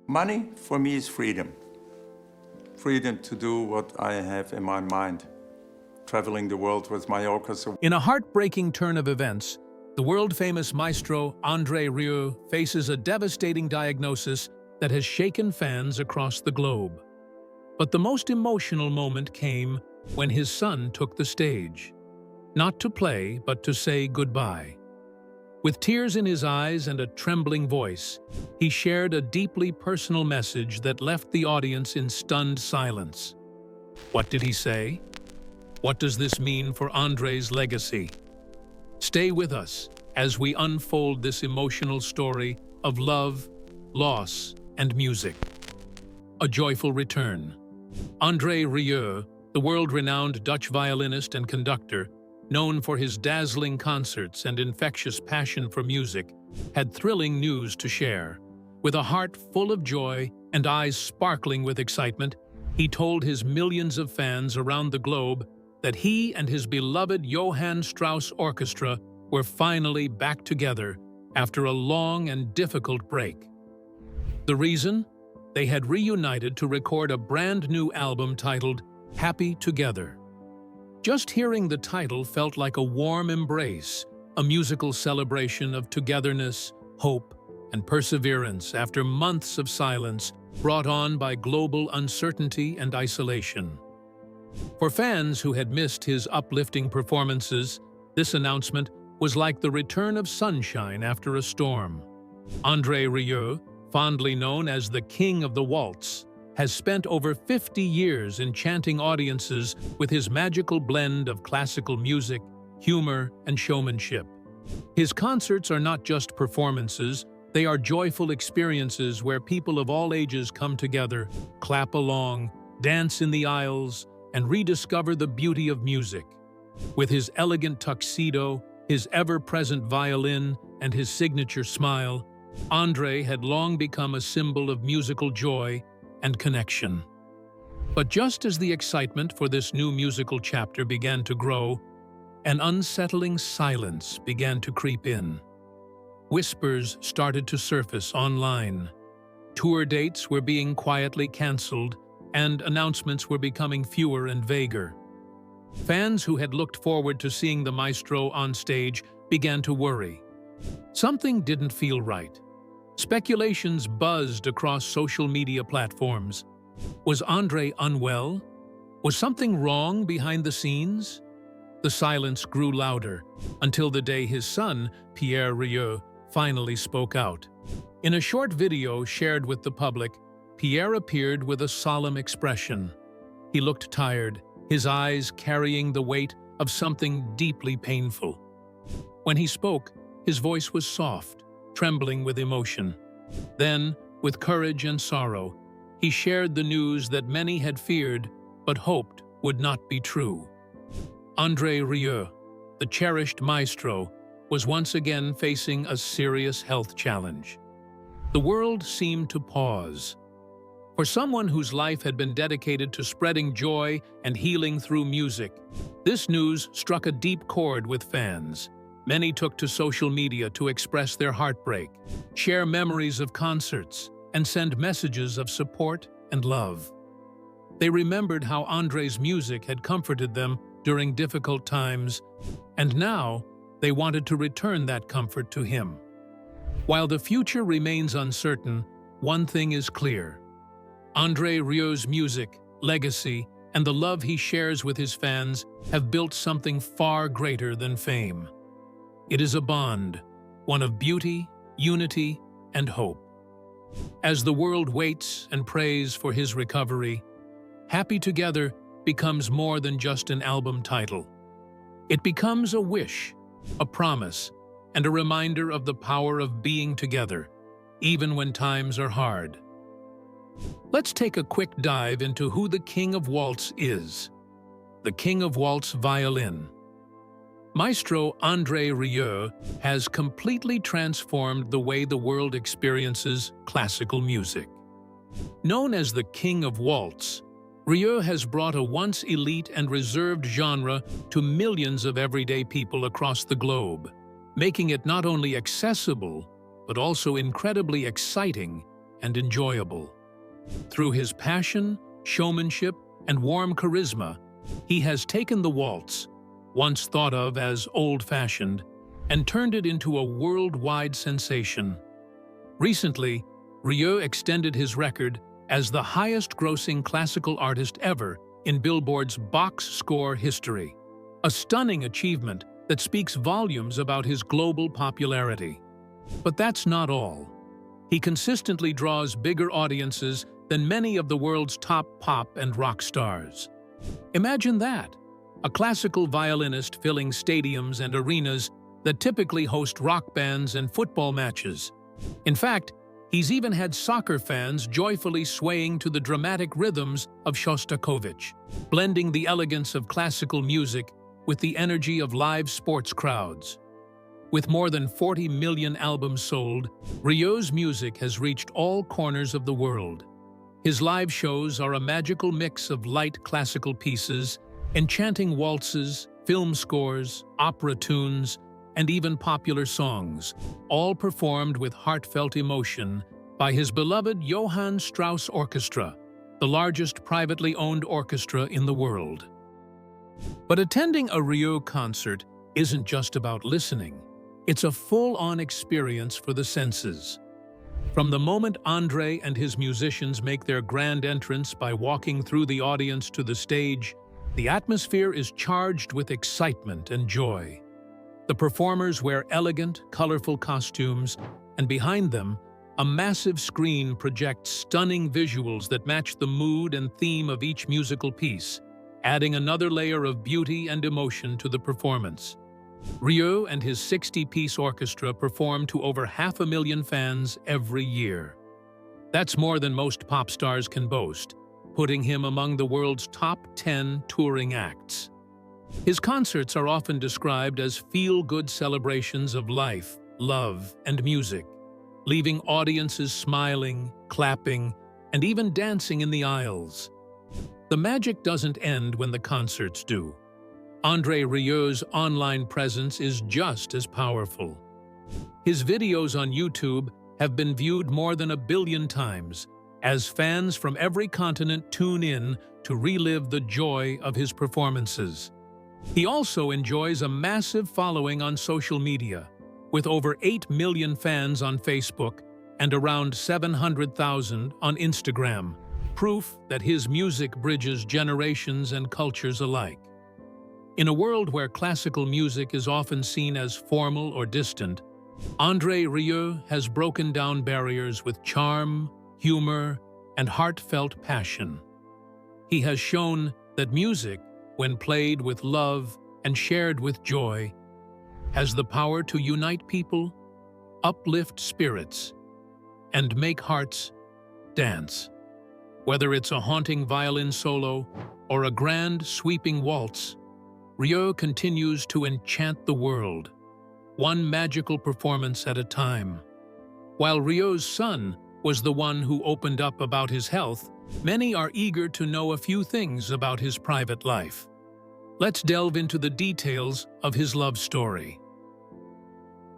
Money for me is freedom. Freedom to do what I have in my mind. Traveling the world with my orchestra. In a heartbreaking turn of events, the world-famous maestro Andre Rieu faces a devastating diagnosis that has shaken fans across the globe. But the most emotional moment came when his son took the stage. Not to play, but to say goodbye. With tears in his eyes and a trembling voice, he shared a deeply personal message that left the audience in stunned silence. What did he say? What does this mean for Andre's legacy? Stay with us as we unfold this emotional story of love, loss, and music. A joyful return. Andre Rieu, the world-renowned Dutch violinist and conductor, known for his dazzling concerts and infectious passion for music, had thrilling news to share. With a heart full of joy and eyes sparkling with excitement, he told his millions of fans around the globe that he and his beloved Johann Strauss Orchestra were finally back together after a long and difficult break. The reason? They had reunited to record a brand new album titled Happy Together. Just hearing the title felt like a warm embrace, a musical celebration of togetherness, hope, and perseverance after months of silence brought on by global uncertainty and isolation. For fans who had missed his uplifting performances, this announcement was like the return of sunshine after a storm. Andre Rieu, fondly known as the King of the Waltz, has spent over 50 years enchanting audiences with his magical blend of classical music, humor, and showmanship. His concerts are not just performances, they are joyful experiences where people of all ages come together, clap along, dance in the aisles, and rediscover the beauty of music. With his elegant tuxedo, his ever-present violin, and his signature smile, Andre had long become a symbol of musical joy and connection. But just as the excitement for this new musical chapter began to grow, an unsettling silence began to creep in. Whispers started to surface online. Tour dates were being quietly canceled, and announcements were becoming fewer and vaguer. Fans who had looked forward to seeing the maestro on stage began to worry. Something didn't feel right. Speculations buzzed across social media platforms. Was Andre unwell? Was something wrong behind the scenes? The silence grew louder until the day his son, Andre Rieu, finally spoke out. In a short video shared with the public, Pierre appeared with a solemn expression. He looked tired, his eyes carrying the weight of something deeply painful. When he spoke, his voice was soft, trembling with emotion. Then, with courage and sorrow, he shared the news that many had feared but hoped would not be true. Andre Rieu, the cherished maestro, was once again facing a serious health challenge. The world seemed to pause. For someone whose life had been dedicated to spreading joy and healing through music, this news struck a deep chord with fans. Many took to social media to express their heartbreak, share memories of concerts, and send messages of support and love. They remembered how Andre's music had comforted them during difficult times, and now they wanted to return that comfort to him. While the future remains uncertain, one thing is clear. Andre Rieu's music, legacy, and the love he shares with his fans have built something far greater than fame. It is a bond, one of beauty, unity, and hope. As the world waits and prays for his recovery, Happy Together becomes more than just an album title. It becomes a wish, a promise, and a reminder of the power of being together, even when times are hard. Let's take a quick dive into who the King of Waltz is. The King of Waltz violin. Maestro Andre Rieu has completely transformed the way the world experiences classical music. Known as the King of Waltz, Rieu has brought a once elite and reserved genre to millions of everyday people across the globe, making it not only accessible, but also incredibly exciting and enjoyable. Through his passion, showmanship, and warm charisma, he has taken the waltz, once thought of as old-fashioned, and turned it into a worldwide sensation. Recently, Rieu extended his record as the highest-grossing classical artist ever in Billboard's box score history, a stunning achievement that speaks volumes about his global popularity. But that's not all. He consistently draws bigger audiences than many of the world's top pop and rock stars. Imagine that, a classical violinist filling stadiums and arenas that typically host rock bands and football matches. In fact, he's even had soccer fans joyfully swaying to the dramatic rhythms of Shostakovich, blending the elegance of classical music with the energy of live sports crowds. With more than 40 million albums sold, Rieu's music has reached all corners of the world. His live shows are a magical mix of light classical pieces, enchanting waltzes, film scores, opera tunes, and even popular songs, all performed with heartfelt emotion by his beloved Johann Strauss Orchestra, the largest privately owned orchestra in the world. But attending a Rieu concert isn't just about listening. It's a full-on experience for the senses. From the moment Andre and his musicians make their grand entrance by walking through the audience to the stage, the atmosphere is charged with excitement and joy. The performers wear elegant, colorful costumes, and behind them, a massive screen projects stunning visuals that match the mood and theme of each musical piece, adding another layer of beauty and emotion to the performance. Rieu and his 60-piece orchestra perform to over 500,000 fans every year. That's more than most pop stars can boast, putting him among the world's top 10 touring acts. His concerts are often described as feel-good celebrations of life, love, and music, leaving audiences smiling, clapping, and even dancing in the aisles. The magic doesn't end when the concerts do. Andre Rieu's online presence is just as powerful. His videos on YouTube have been viewed more than 1 billion times, as fans from every continent tune in to relive the joy of his performances. He also enjoys a massive following on social media, with over 8 million fans on Facebook and around 700,000 on Instagram, proof that his music bridges generations and cultures alike. In a world where classical music is often seen as formal or distant, Andre Rieu has broken down barriers with charm, humor, and heartfelt passion. He has shown that music, when played with love and shared with joy, has the power to unite people, uplift spirits, and make hearts dance. Whether it's a haunting violin solo or a grand, sweeping waltz, Rieu continues to enchant the world, one magical performance at a time. While Rieu's son was the one who opened up about his health, many are eager to know a few things about his private life. Let's delve into the details of his love story.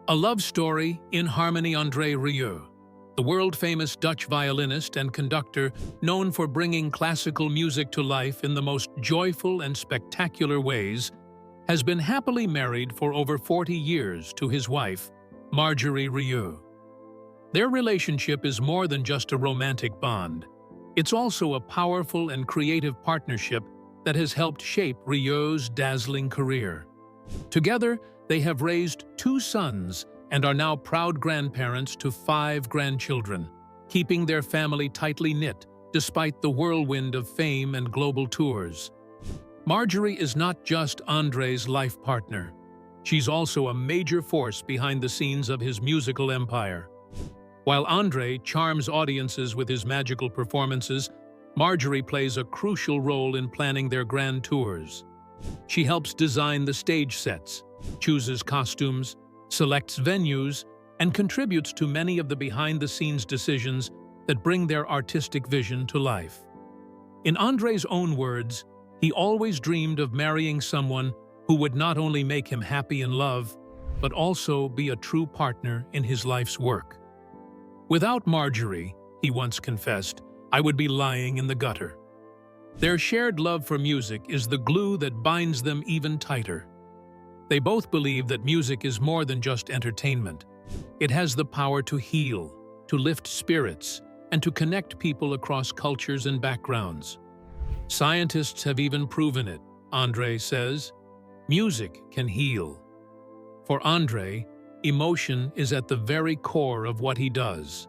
A love story in harmony. Andre Rieu, the world-famous Dutch violinist and conductor known for bringing classical music to life in the most joyful and spectacular ways, has been happily married for over 40 years to his wife, Andre Rieu. Their relationship is more than just a romantic bond. It's also a powerful and creative partnership that has helped shape Rieu's dazzling career. Together, they have raised 2 sons and are now proud grandparents to 5 grandchildren, keeping their family tightly knit despite the whirlwind of fame and global tours. Marjorie is not just Andre's life partner. She's also a major force behind the scenes of his musical empire. While Andre charms audiences with his magical performances, Marjorie plays a crucial role in planning their grand tours. She helps design the stage sets, chooses costumes, selects venues, and contributes to many of the behind-the-scenes decisions that bring their artistic vision to life. In Andre's own words, he always dreamed of marrying someone who would not only make him happy in love, but also be a true partner in his life's work. Without Marjorie, he once confessed, I would be lying in the gutter. Their shared love for music is the glue that binds them even tighter. They both believe that music is more than just entertainment. It has the power to heal, to lift spirits, and to connect people across cultures and backgrounds. Scientists have even proven it, Andre says. Music can heal. For Andre, emotion is at the very core of what he does.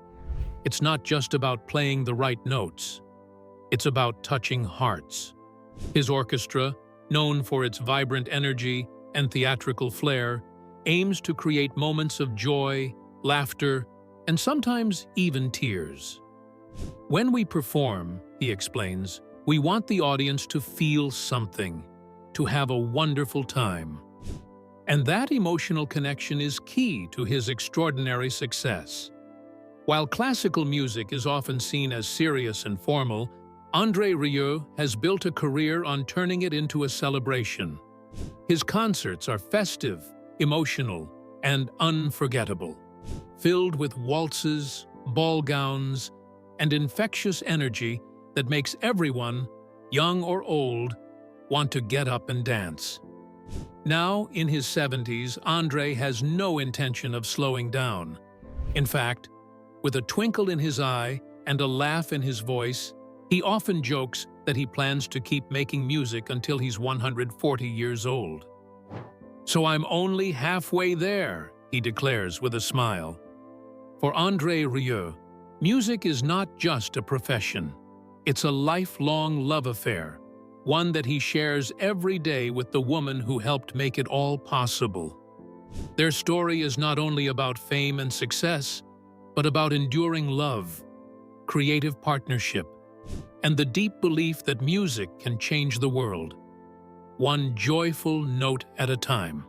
It's not just about playing the right notes. It's about touching hearts. His orchestra, known for its vibrant energy and theatrical flair, aims to create moments of joy, laughter, and sometimes even tears. When we perform, he explains, we want the audience to feel something, to have a wonderful time. And that emotional connection is key to his extraordinary success. While classical music is often seen as serious and formal, Andre Rieu has built a career on turning it into a celebration. His concerts are festive, emotional, and unforgettable, filled with waltzes, ball gowns, and infectious energy that makes everyone, young or old, want to get up and dance. Now, in his 70s, Andre has no intention of slowing down. In fact, with a twinkle in his eye and a laugh in his voice, he often jokes that he plans to keep making music until he's 140 years old. So I'm only halfway there, he declares with a smile. For Andre Rieu, music is not just a profession. It's a lifelong love affair, one that he shares every day with the woman who helped make it all possible. Their story is not only about fame and success, but about enduring love, creative partnership, and the deep belief that music can change the world, one joyful note at a time.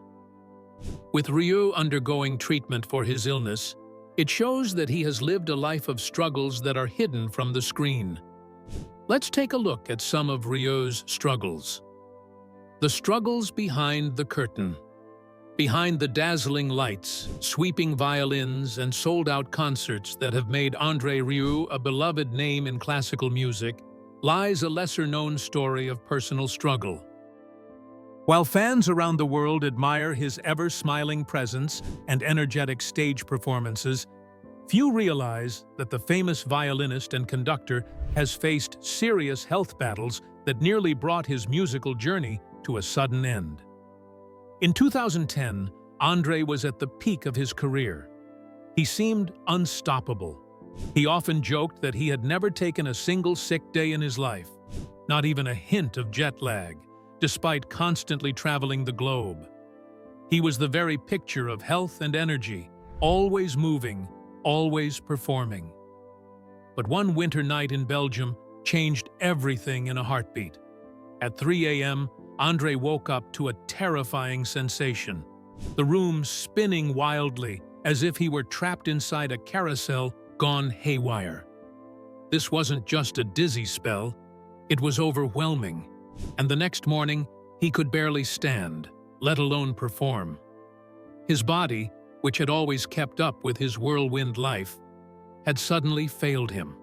With Rieu undergoing treatment for his illness, it shows that he has lived a life of struggles that are hidden from the screen. Let's take a look at some of Rieu's struggles. The struggles behind the curtain. Behind the dazzling lights, sweeping violins, and sold-out concerts that have made Andre Rieu a beloved name in classical music, lies a lesser-known story of personal struggle. While fans around the world admire his ever-smiling presence and energetic stage performances, few realize that the famous violinist and conductor has faced serious health battles that nearly brought his musical journey to a sudden end. In 2010, Andre was at the peak of his career. He seemed unstoppable. He often joked that he had never taken a single sick day in his life, not even a hint of jet lag, despite constantly traveling the globe. He was the very picture of health and energy, always moving, always performing. But one winter night in Belgium changed everything in a heartbeat. At 3 a.m., Andre woke up to a terrifying sensation, the room spinning wildly as if he were trapped inside a carousel gone haywire. This wasn't just a dizzy spell, it was overwhelming, and the next morning he could barely stand, let alone perform. His body, which had always kept up with his whirlwind life, had suddenly failed him.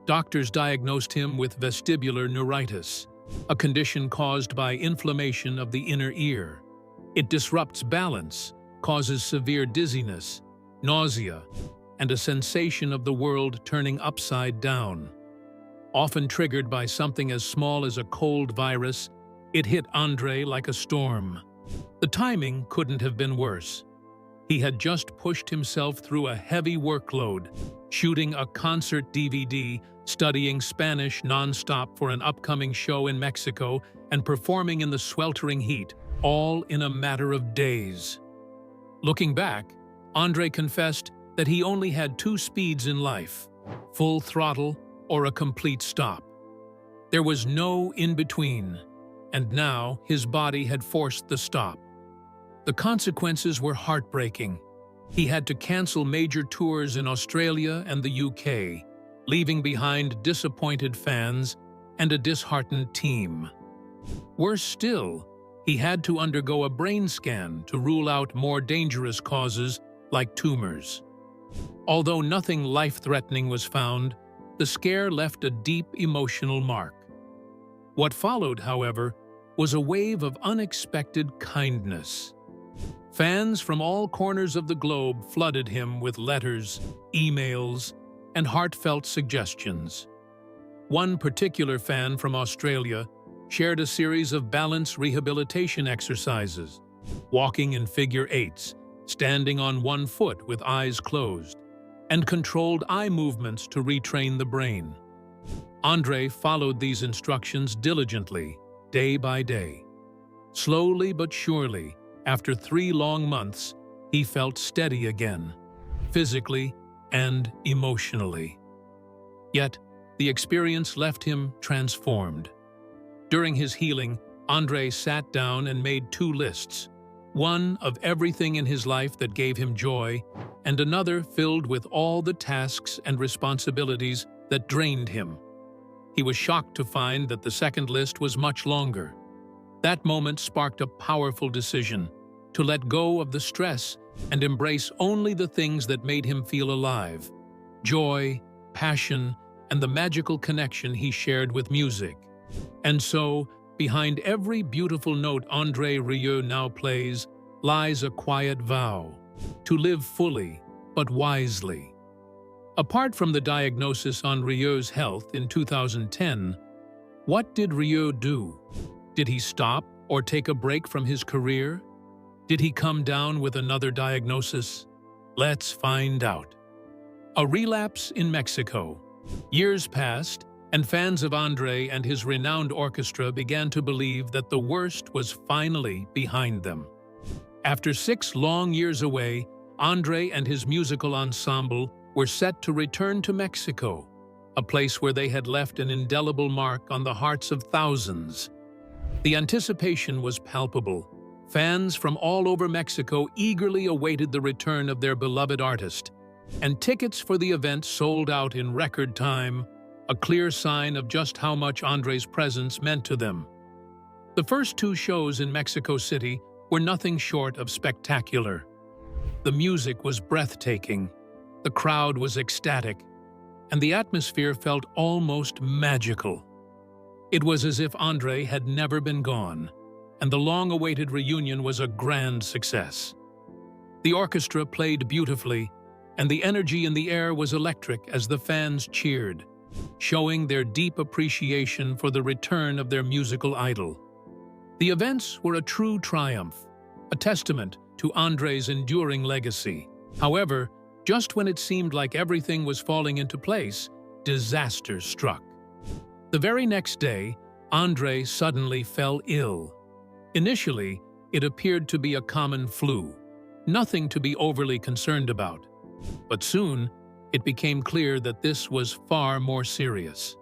Doctors diagnosed him with vestibular neuritis, a condition caused by inflammation of the inner ear. It disrupts balance, causes severe dizziness, nausea, and a sensation of the world turning upside down. Often triggered by something as small as a cold virus, it hit Andre like a storm. The timing couldn't have been worse. He had just pushed himself through a heavy workload, shooting a concert DVD, studying Spanish non-stop for an upcoming show in Mexico, and performing in the sweltering heat, all in a matter of days. Looking back, Andre confessed that he only had two speeds in life: full throttle or a complete stop. There was no in-between, and now his body had forced the stop. The consequences were heartbreaking. He had to cancel major tours in Australia and the UK, leaving behind disappointed fans and a disheartened team. Worse still, he had to undergo a brain scan to rule out more dangerous causes like tumors. Although nothing life-threatening was found, the scare left a deep emotional mark. What followed, however, was a wave of unexpected kindness. Fans from all corners of the globe flooded him with letters, emails, and heartfelt suggestions. One particular fan from Australia shared a series of balance rehabilitation exercises, walking in figure eights, standing on one foot with eyes closed, and controlled eye movements to retrain the brain. Andre followed these instructions diligently, day by day. Slowly but surely, after 3 long months, he felt steady again, physically and emotionally. Yet, the experience left him transformed. During his healing, Andre sat down and made 2 lists, one of everything in his life that gave him joy, and another filled with all the tasks and responsibilities that drained him. He was shocked to find that the second list was much longer. That moment sparked a powerful decision to let go of the stress and embrace only the things that made him feel alive: joy, passion, and the magical connection he shared with music. And so, behind every beautiful note Andre Rieu now plays lies a quiet vow to live fully but wisely. Apart from the diagnosis on Rieu's health in 2010, what did Rieu do? Did he stop or take a break from his career? Did he come down with another diagnosis? Let's find out. A relapse in Mexico. Years passed, and fans of Andre and his renowned orchestra began to believe that the worst was finally behind them. After 6 long years away, Andre and his musical ensemble were set to return to Mexico, a place where they had left an indelible mark on the hearts of thousands. The anticipation was palpable. Fans from all over Mexico eagerly awaited the return of their beloved artist, and tickets for the event sold out in record time, a clear sign of just how much Andre's presence meant to them. The first 2 shows in Mexico City were nothing short of spectacular. The music was breathtaking, the crowd was ecstatic, and the atmosphere felt almost magical. It was as if Andre had never been gone, and the long-awaited reunion was a grand success. The orchestra played beautifully, and the energy in the air was electric as the fans cheered, showing their deep appreciation for the return of their musical idol. The events were a true triumph, a testament to Andre's enduring legacy. However, just when it seemed like everything was falling into place, disaster struck. The very next day, Andre suddenly fell ill. Initially, it appeared to be a common flu, nothing to be overly concerned about. But soon, it became clear that this was far more serious.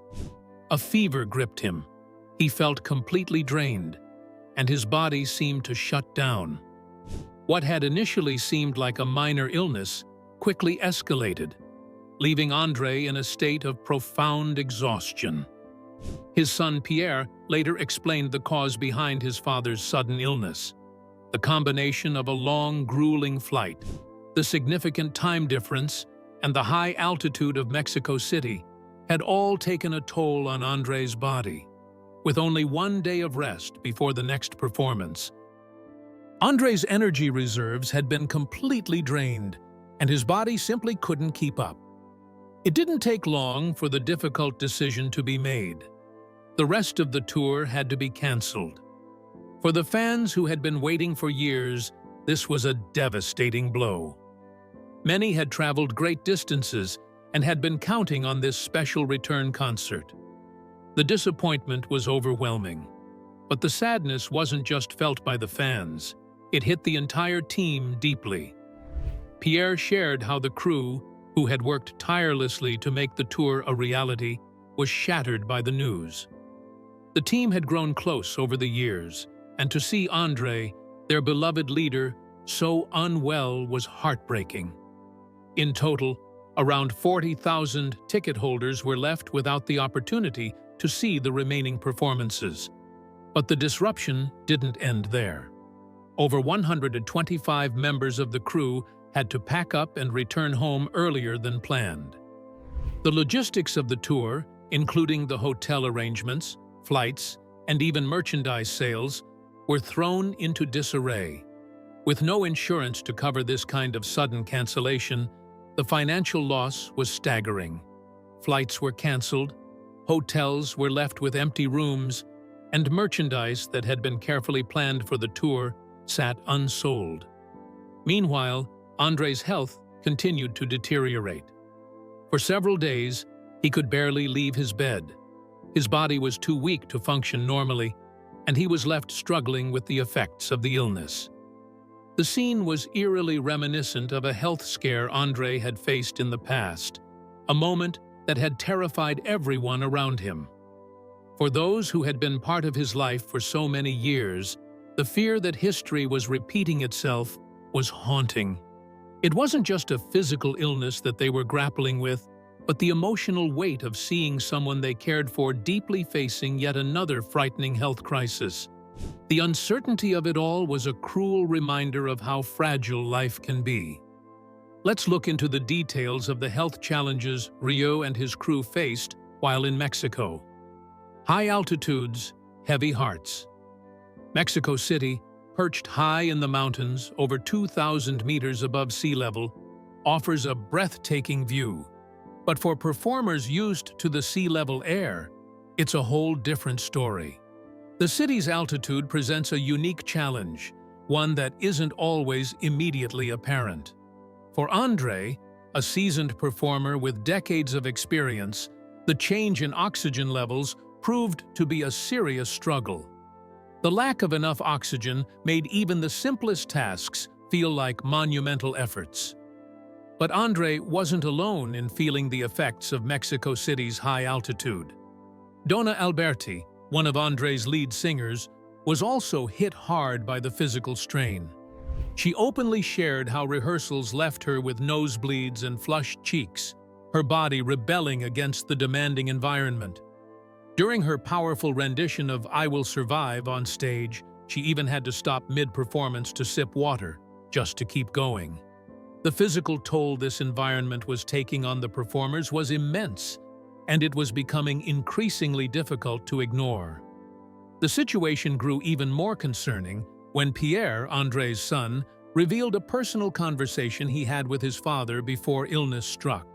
A fever gripped him. He felt completely drained, and his body seemed to shut down. What had initially seemed like a minor illness quickly escalated, leaving Andre in a state of profound exhaustion. His son Pierre later explained the cause behind his father's sudden illness: the combination of a long, grueling flight, the significant time difference, and the high altitude of Mexico City had all taken a toll on Andre's body. With only 1 day of rest before the next performance, Andre's energy reserves had been completely drained, and his body simply couldn't keep up. It didn't take long for the difficult decision to be made. The rest of the tour had to be cancelled. For the fans who had been waiting for years, this was a devastating blow. Many had traveled great distances and had been counting on this special return concert. The disappointment was overwhelming. But the sadness wasn't just felt by the fans. It hit the entire team deeply. Pierre shared how the crew, who had worked tirelessly to make the tour a reality, was shattered by the news. The team had grown close over the years, and to see Andre, their beloved leader, so unwell was heartbreaking. In total, around 40,000 ticket holders were left without the opportunity to see the remaining performances. But the disruption didn't end there. Over 125 members of the crew had to pack up and return home earlier than planned. The logistics of the tour, including the hotel arrangements, flights, and even merchandise sales, were thrown into disarray. With no insurance to cover this kind of sudden cancellation, the financial loss was staggering. Flights were canceled, hotels were left with empty rooms, and merchandise that had been carefully planned for the tour sat unsold. Meanwhile, Andre's health continued to deteriorate. For several days, he could barely leave his bed. His body was too weak to function normally, and he was left struggling with the effects of the illness. The scene was eerily reminiscent of a health scare Andre had faced in the past, a moment that had terrified everyone around him. For those who had been part of his life for so many years, the fear that history was repeating itself was haunting. It wasn't just a physical illness that they were grappling with, but the emotional weight of seeing someone they cared for deeply facing yet another frightening health crisis. The uncertainty of it all was a cruel reminder of how fragile life can be. Let's look into the details of the health challenges Rieu and his crew faced while in Mexico. High altitudes, heavy hearts. Mexico City, perched high in the mountains over 2,000 meters above sea level, offers a breathtaking view. But for performers used to the sea-level air, it's a whole different story. The city's altitude presents a unique challenge, one that isn't always immediately apparent. For Andre, a seasoned performer with decades of experience, the change in oxygen levels proved to be a serious struggle. The lack of enough oxygen made even the simplest tasks feel like monumental efforts. But Andre wasn't alone in feeling the effects of Mexico City's high altitude. Donna Alberti, one of Andre's lead singers, was also hit hard by the physical strain. She openly shared how rehearsals left her with nosebleeds and flushed cheeks, her body rebelling against the demanding environment. During her powerful rendition of "I Will Survive" on stage, she even had to stop mid-performance to sip water, just to keep going. The physical toll this environment was taking on the performers was immense, and it was becoming increasingly difficult to ignore. The situation grew even more concerning when Pierre, Andre's son, revealed a personal conversation he had with his father before illness struck.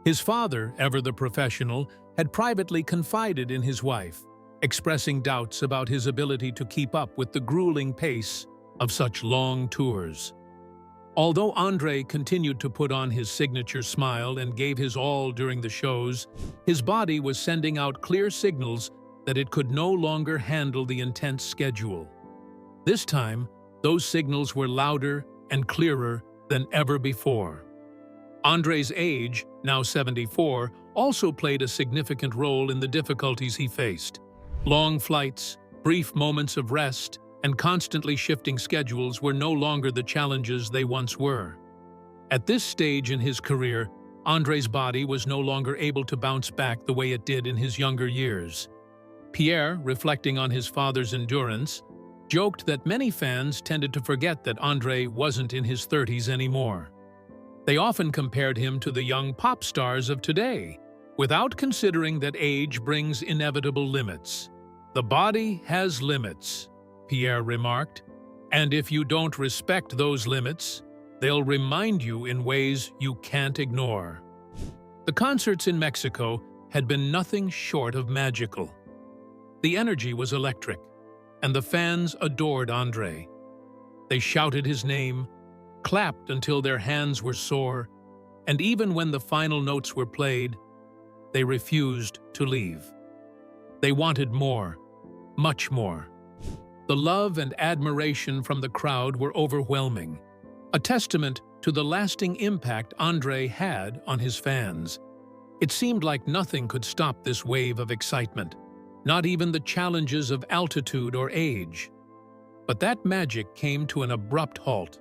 His father, ever the professional, had privately confided in his wife, expressing doubts about his ability to keep up with the grueling pace of such long tours. Although Andre continued to put on his signature smile and gave his all during the shows, his body was sending out clear signals that it could no longer handle the intense schedule. This time, those signals were louder and clearer than ever before. Andre's age, now 74, also played a significant role in the difficulties he faced. Long flights, brief moments of rest, and constantly shifting schedules were no longer the challenges they once were. At this stage in his career, Andre's body was no longer able to bounce back the way it did in his younger years. Pierre, reflecting on his father's endurance, joked that many fans tended to forget that Andre wasn't in his 30s anymore. They often compared him to the young pop stars of today, without considering that age brings inevitable limits. "The body has limits," Pierre remarked, "and if you don't respect those limits, they'll remind you in ways you can't ignore." The concerts in Mexico had been nothing short of magical. The energy was electric, and the fans adored Andre. They shouted his name, clapped until their hands were sore, and even when the final notes were played, they refused to leave. They wanted more, much more. The love and admiration from the crowd were overwhelming, a testament to the lasting impact Andre had on his fans. It seemed like nothing could stop this wave of excitement, not even the challenges of altitude or age. But that magic came to an abrupt halt.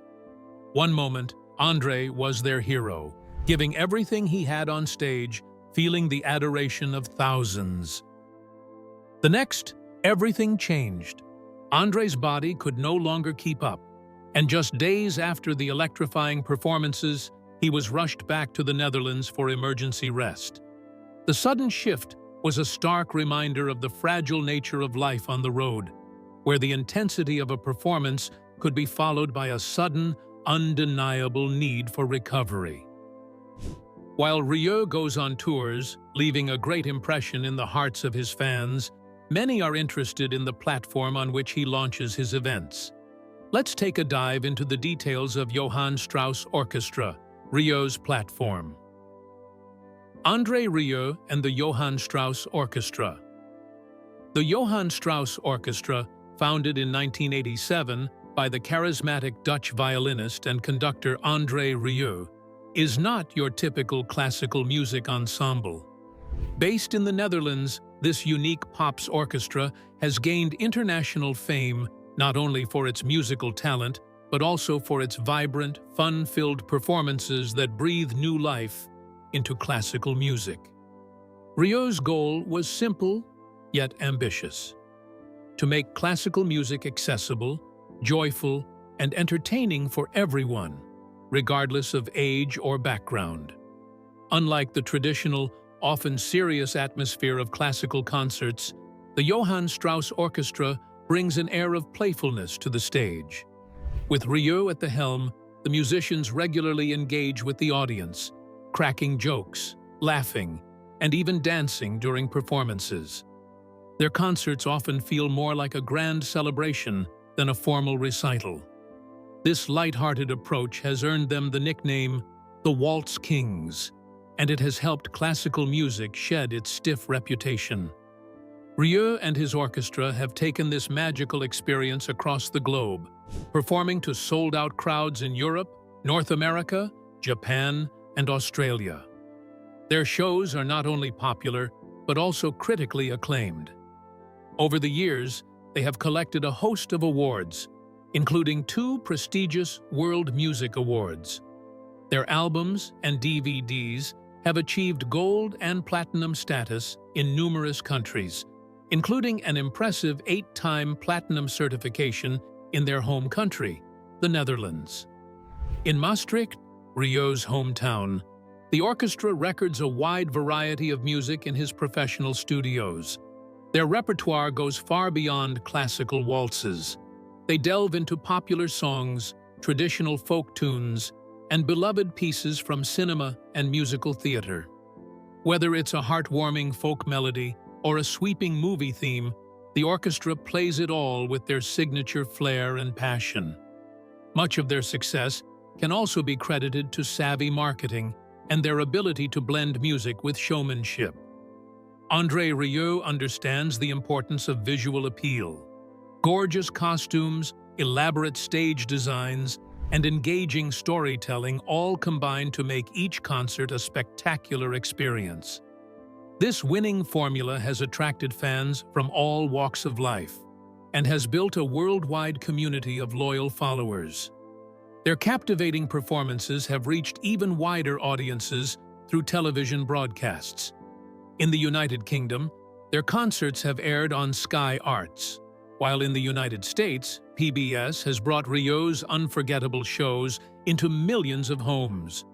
One moment, Andre was their hero, giving everything he had on stage, feeling the adoration of thousands. The next, everything changed. Andre's body could no longer keep up. And just days after the electrifying performances, he was rushed back to the Netherlands for emergency rest. The sudden shift was a stark reminder of the fragile nature of life on the road, where the intensity of a performance could be followed by a sudden, undeniable need for recovery. While Rieu goes on tours, leaving a great impression in the hearts of his fans, many are interested in the platform on which he launches his events. Let's take a dive into the details of Johann Strauss Orchestra, Rieu's platform. Andre Rieu and the Johann Strauss Orchestra. The Johann Strauss Orchestra, founded in 1987 by the charismatic Dutch violinist and conductor Andre Rieu, is not your typical classical music ensemble. Based in the Netherlands, this unique pops orchestra has gained international fame not only for its musical talent, but also for its vibrant, fun-filled performances that breathe new life into classical music. Rieu's goal was simple, yet ambitious: to make classical music accessible, joyful, and entertaining for everyone, regardless of age or background. Unlike the traditional, often serious atmosphere of classical concerts, the Johann Strauss Orchestra brings an air of playfulness to the stage. With Rieu at the helm, the musicians regularly engage with the audience, cracking jokes, laughing, and even dancing during performances. Their concerts often feel more like a grand celebration than a formal recital. This light-hearted approach has earned them the nickname the Waltz Kings, and it has helped classical music shed its stiff reputation. Rieu and his orchestra have taken this magical experience across the globe, performing to sold-out crowds in Europe, North America, Japan, and Australia. Their shows are not only popular, but also critically acclaimed. Over the years, they have collected a host of awards, including 2 prestigious World Music Awards. Their albums and DVDs have achieved gold and platinum status in numerous countries, including an impressive 8-time platinum certification in their home country, the Netherlands. In Maastricht, Rieu's hometown, the orchestra records a wide variety of music in his professional studios. Their repertoire goes far beyond classical waltzes. They delve into popular songs, traditional folk tunes, and beloved pieces from cinema and musical theater. Whether it's a heartwarming folk melody or a sweeping movie theme, the orchestra plays it all with their signature flair and passion. Much of their success can also be credited to savvy marketing and their ability to blend music with showmanship. Andre Rieu understands the importance of visual appeal. Gorgeous costumes, elaborate stage designs, and engaging storytelling all combine to make each concert a spectacular experience. This winning formula has attracted fans from all walks of life and has built a worldwide community of loyal followers. Their captivating performances have reached even wider audiences through television broadcasts. In the United Kingdom, their concerts have aired on Sky Arts, while in the United States, PBS has brought Rieu's unforgettable shows into millions of homes.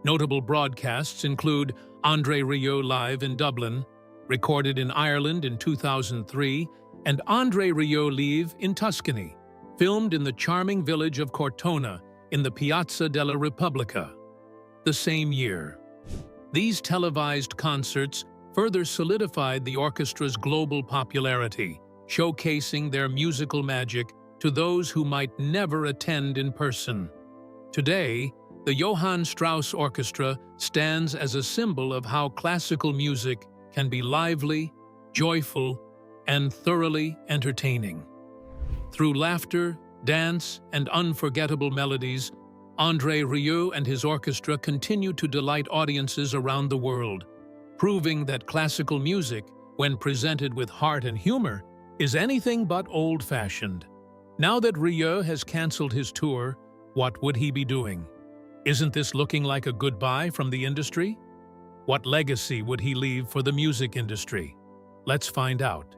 Notable broadcasts include Andre Rieu Live in Dublin, recorded in Ireland in 2003, and Andre Rieu Live in Tuscany, filmed in the charming village of Cortona in the Piazza della Repubblica the same year. These televised concerts further solidified the orchestra's global popularity, showcasing their musical magic to those who might never attend in person. Today, the Johann Strauss Orchestra stands as a symbol of how classical music can be lively, joyful, and thoroughly entertaining. Through laughter, dance, and unforgettable melodies, Andre Rieu and his orchestra continue to delight audiences around the world, proving that classical music, when presented with heart and humor, is anything but old-fashioned. Now that Rieu has canceled his tour, what would he be doing? Isn't this looking like a goodbye from the industry? What legacy would he leave for the music industry? Let's find out.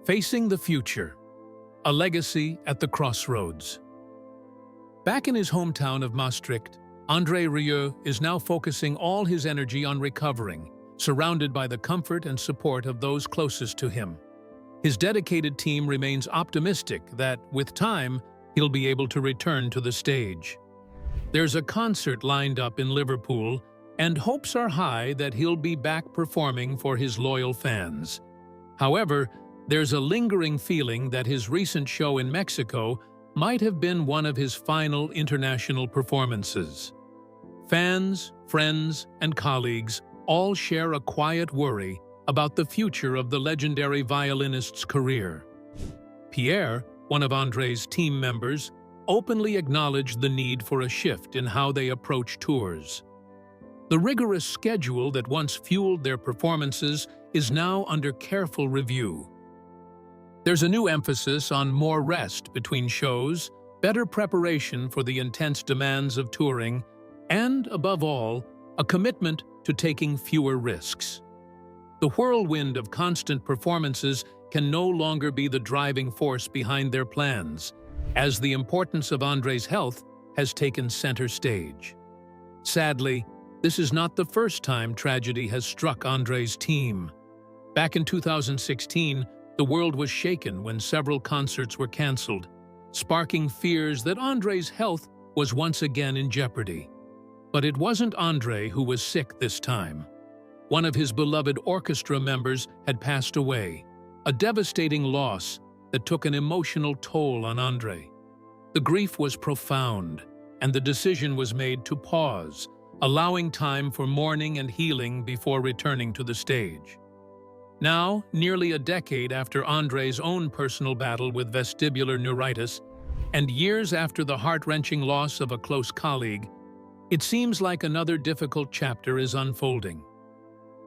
Facing the future. A legacy at the crossroads. Back in his hometown of Maastricht, Andre Rieu is now focusing all his energy on recovering, surrounded by the comfort and support of those closest to him. His dedicated team remains optimistic that, with time, he'll be able to return to the stage. There's a concert lined up in Liverpool, and hopes are high that he'll be back performing for his loyal fans. However, there's a lingering feeling that his recent show in Mexico might have been one of his final international performances. Fans, friends, and colleagues all share a quiet worry about the future of the legendary violinist's career. Pierre, one of Andre's team members, openly acknowledged the need for a shift in how they approach tours. The rigorous schedule that once fueled their performances is now under careful review. There's a new emphasis on more rest between shows, better preparation for the intense demands of touring, and, above all, a commitment to taking fewer risks. The whirlwind of constant performances can no longer be the driving force behind their plans, as the importance of Andre's health has taken center stage. Sadly, this is not the first time tragedy has struck Andre's team. Back in 2016, the world was shaken when several concerts were cancelled, sparking fears that Andre's health was once again in jeopardy. But it wasn't Andre who was sick this time. One of his beloved orchestra members had passed away, a devastating loss that took an emotional toll on Andre. The grief was profound, and the decision was made to pause, allowing time for mourning and healing before returning to the stage. Now, nearly a decade after Andre's own personal battle with vestibular neuritis, and years after the heart-wrenching loss of a close colleague, it seems like another difficult chapter is unfolding.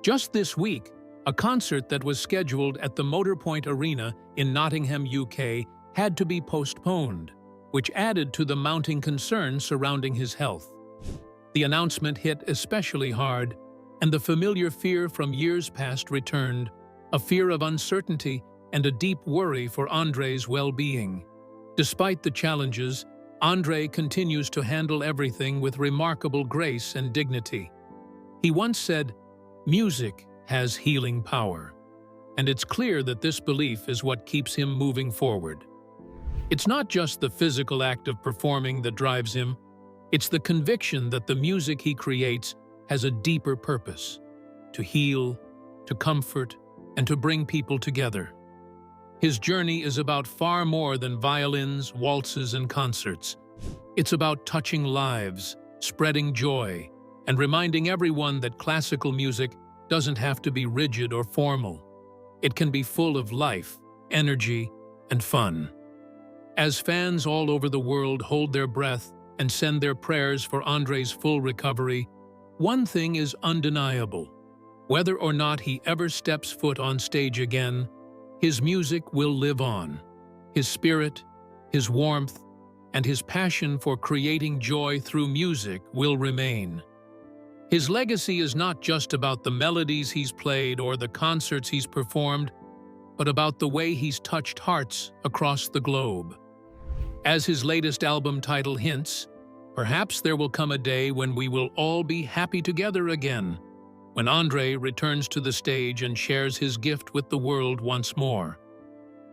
Just this week, a concert that was scheduled at the Motorpoint Arena in Nottingham, UK, had to be postponed, which added to the mounting concern surrounding his health. The announcement hit especially hard, and the familiar fear from years past returned, a fear of uncertainty and a deep worry for Andre's well-being. Despite the challenges, Andre continues to handle everything with remarkable grace and dignity. He once said, "Music has healing power," and it's clear that this belief is what keeps him moving forward. It's not just the physical act of performing that drives him, it's the conviction that the music he creates has a deeper purpose: to heal, to comfort, and to bring people together. His journey is about far more than violins, waltzes, and concerts. It's about touching lives, spreading joy, and reminding everyone that classical music doesn't have to be rigid or formal. It can be full of life, energy, and fun. As fans all over the world hold their breath and send their prayers for Andre's full recovery, one thing is undeniable. Whether or not he ever steps foot on stage again, his music will live on. His spirit, his warmth, and his passion for creating joy through music will remain. His legacy is not just about the melodies he's played or the concerts he's performed, but about the way he's touched hearts across the globe. As his latest album title hints, perhaps there will come a day when we will all be happy together again, when Andre returns to the stage and shares his gift with the world once more.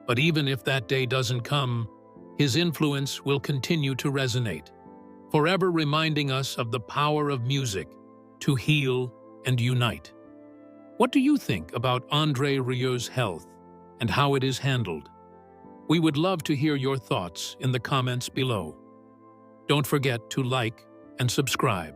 But even if that day doesn't come, his influence will continue to resonate, forever reminding us of the power of music to heal and unite. What do you think about Andre Rieu's health and how it is handled? We would love to hear your thoughts in the comments below. Don't forget to like and subscribe.